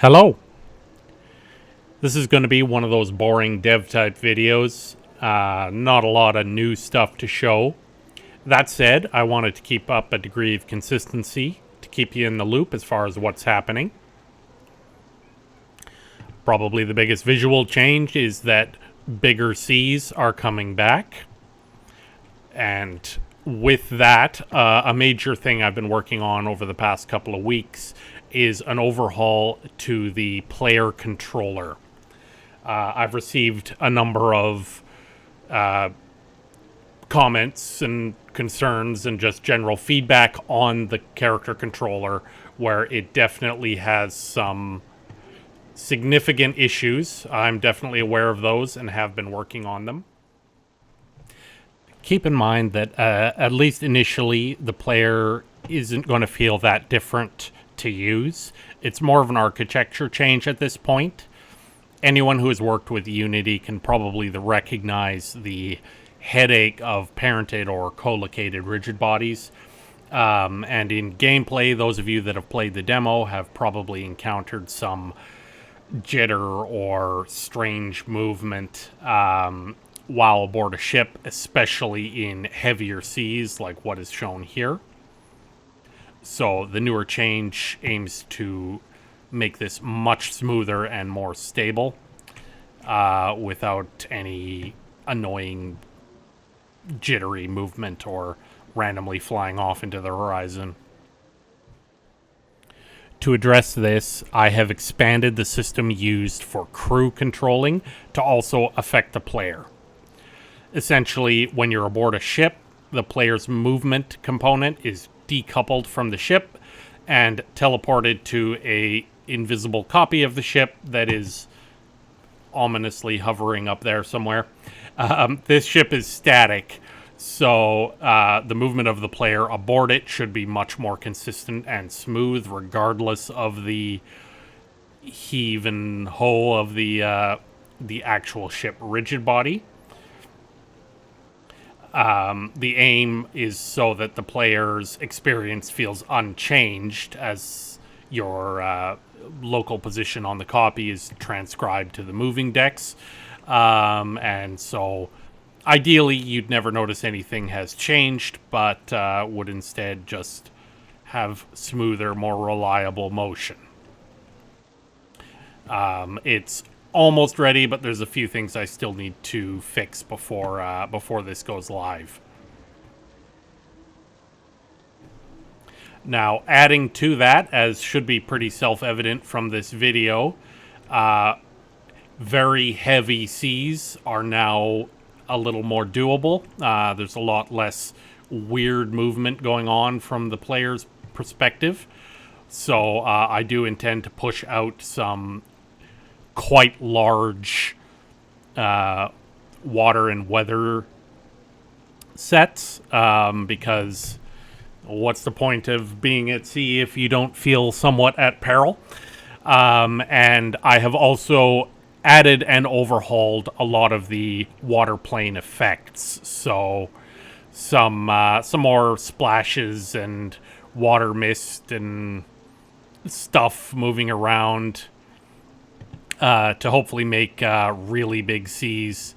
Hello. This is going to be one of those boring dev type videos. Not a lot of new stuff to show. That said, I wanted to keep up a degree of consistency to keep you in the loop as far as what's happening. Probably the biggest visual change is that bigger C's are coming back. And with that, a major thing I've been working on over the past couple of weeks is an overhaul to the player controller. I've received a number of comments and concerns and just general feedback on the character controller, where it definitely has some significant issues. I'm definitely aware of those and have been working on them. Keep in mind that at least initially, the player isn't going to feel that different to use. It's more of an architecture change at this point. Anyone who has worked with Unity can probably recognize the headache of parented or collocated rigid bodies. And in gameplay, those of you that have played the demo have probably encountered some jitter or strange movement while aboard a ship, especially in heavier seas like what is shown here. So the newer change aims to make this much smoother and more stable without any annoying jittery movement or randomly flying off into the horizon. To address this, I have expanded the system used for crew controlling to also affect the player. Essentially, when you're aboard a ship, the player's movement component is decoupled from the ship and teleported to a invisible copy of the ship that is ominously hovering up there somewhere. This ship is static, so the movement of the player aboard it should be much more consistent and smooth, regardless of the heave and ho of the actual ship rigid body. The aim is so that the player's experience feels unchanged as your local position on the copy is transcribed to the moving decks. And so ideally you'd never notice anything has changed, but would instead just have smoother, more reliable motion. It's almost ready, but there's a few things I still need to fix before this goes live. Now, adding to that, as should be pretty self-evident from this video, very heavy seas are now a little more doable. There's a lot less weird movement going on from the player's perspective. So I do intend to push out some quite large water and weather sets, because what's the point of being at sea if you don't feel somewhat at peril? And I have also added and overhauled a lot of the water plane effects. So some more splashes and water mist and stuff moving around to hopefully make really big seas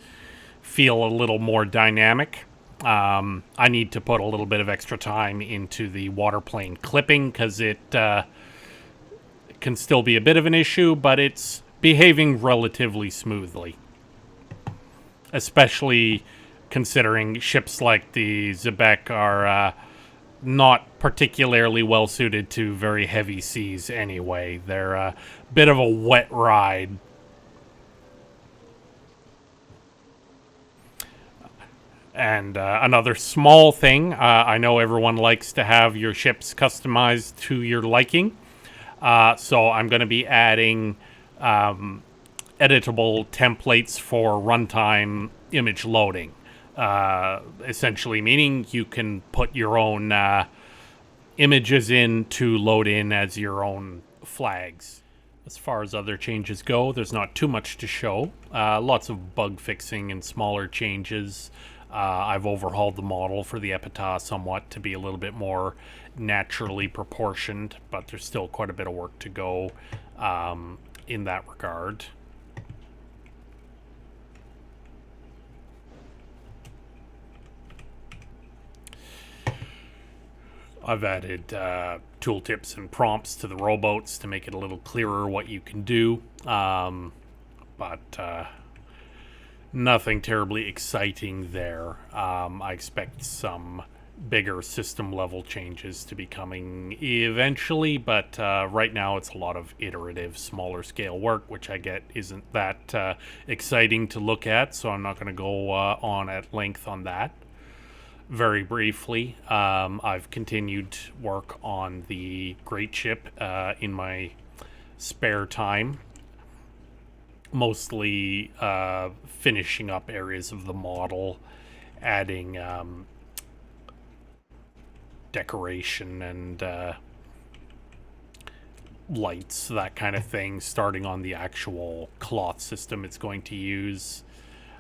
feel a little more dynamic. I need to put a little bit of extra time into the waterplane clipping because it can still be a bit of an issue, but it's behaving relatively smoothly. Especially considering ships like the Zebek are not particularly well suited to very heavy seas anyway. They're a bit of a wet ride. And another small thing, I know everyone likes to have your ships customized to your liking. So I'm going to be adding editable templates for runtime image loading. Essentially meaning you can put your own images in to load in as your own flags. As far as other changes go, there's not too much to show. Lots of bug fixing and smaller changes. I've overhauled the model for the epitaph somewhat to be a little bit more naturally proportioned, but there's still quite a bit of work to go in that regard. I've added tooltips and prompts to the rowboats to make it a little clearer what you can do, but nothing terribly exciting there. I expect some bigger system level changes to be coming eventually, but right now it's a lot of iterative, smaller scale work, which I get isn't that exciting to look at, so I'm not going to go on at length on that. Very briefly, I've continued work on the great ship in my spare time, mostly finishing up areas of the model, adding decoration and lights, that kind of thing, starting on the actual cloth system it's going to use.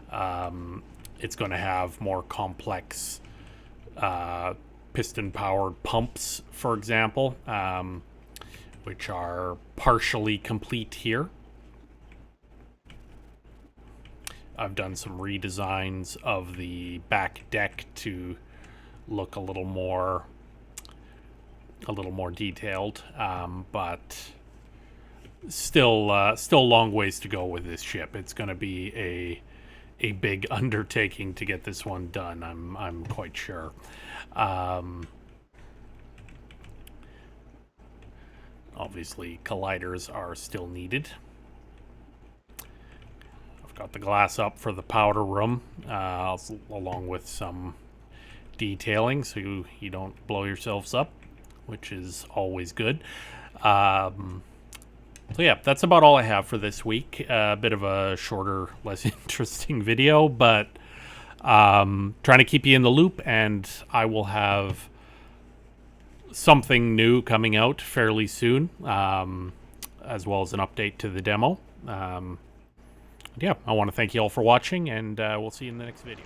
It's going to have more complex piston-powered pumps, for example, which are partially complete here. I've done some redesigns of the back deck to look a little more detailed, but still long ways to go with this ship. It's going to be a big undertaking to get this one done, I'm quite sure. Obviously, colliders are still needed. I've got the glass up for the powder room, along with some detailing so you don't blow yourselves up, which is always good. So yeah, that's about all I have for this week. A bit of a shorter, less interesting video, but trying to keep you in the loop, and I will have something new coming out fairly soon, as well as an update to the demo. Yeah, I want to thank you all for watching, and we'll see you in the next video.